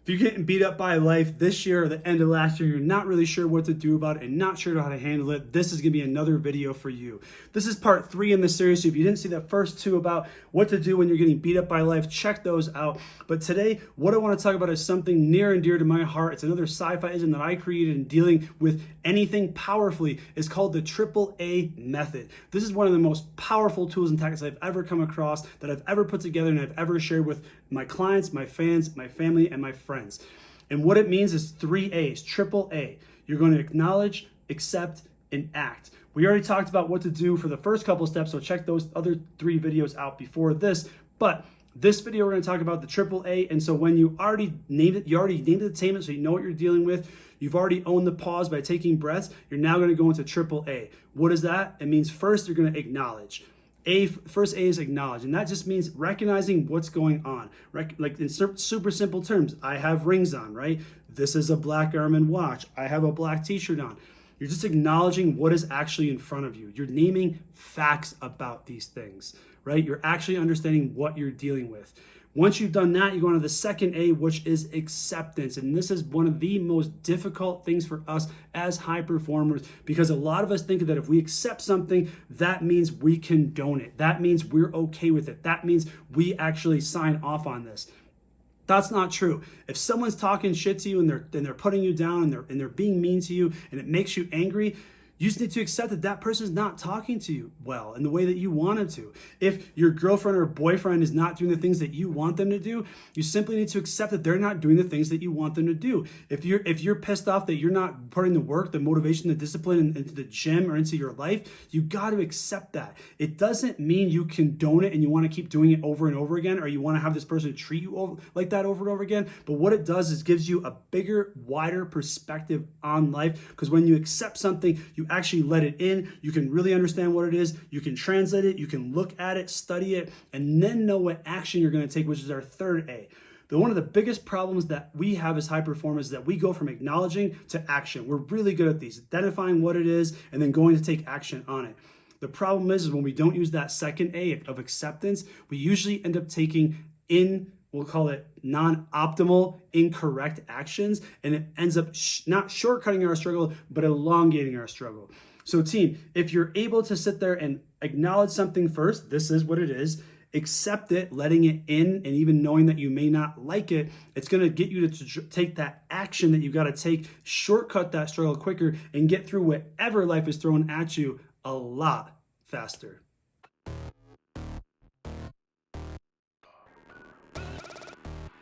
If you're getting beat up by life this year or the end of last year, you're not really sure what to do about it and not sure how to handle it, this is gonna be another video for you. This is part 3 in the series, so if you didn't see the first 2 about what to do when you're getting beat up by life, check those out. But today, what I wanna talk about is something near and dear to my heart. It's another sci-fi-ism that I created in dealing with anything powerfully. It's called the AAA method. This is one of the most powerful tools and tactics I've ever come across, that I've ever put together and I've ever shared with my clients, my fans, my family, and my friends. And what it means is 3 A's, AAA. You're going to acknowledge, accept, and act. We already talked about what to do for the first couple steps, so check those other 3 videos out before this. But this video, we're going to talk about the AAA. And so when you already named it, you already named the attainment, so you know what you're dealing with. You've already owned the pause by taking breaths. You're now going to go into AAA. What is that? It means first, you're going to acknowledge. First A is acknowledge, and that just means recognizing what's going on. Like in super simple terms, I have rings on, right? This is a black Garmin watch. I have a black t-shirt on. You're just acknowledging what is actually in front of you. You're naming facts about these things, right? You're actually understanding what you're dealing with. Once you've done that, you go on to the second A, which is acceptance. And this is one of the most difficult things for us as high performers, because a lot of us think that if we accept something, that means we condone it. That means we're okay with it. That means we actually sign off on this. That's not true. If someone's talking shit to you and they're putting you down and they're being mean to you and it makes you angry, you just need to accept that that person's not talking to you well in the way that you want them to. If your girlfriend or boyfriend is not doing the things that you want them to do, you simply need to accept that they're not doing the things that you want them to do. If you're pissed off that you're not putting the work, the motivation, the discipline into the gym or into your life, you got to accept that. It doesn't mean you condone it and you want to keep doing it over and over again, or you want to have this person treat you like that over and over again. But what it does is gives you a bigger, wider perspective on life, because when you accept something, you actually let it in. You can really understand what it is. You can translate it. You can look at it, study it, and then know what action you're going to take, which is our third A. But one of the biggest problems that we have as high performers is that we go from acknowledging to action. We're really good at these, identifying what it is and then going to take action on it. The problem is when we don't use that second A of acceptance, we usually end up taking we'll call it non-optimal, incorrect actions, and it ends up not shortcutting our struggle, but elongating our struggle. So team, if you're able to sit there and acknowledge something first, this is what it is, accept it, letting it in, and even knowing that you may not like it, it's gonna get you to take that action that you gotta take, shortcut that struggle quicker, and get through whatever life is throwing at you a lot faster.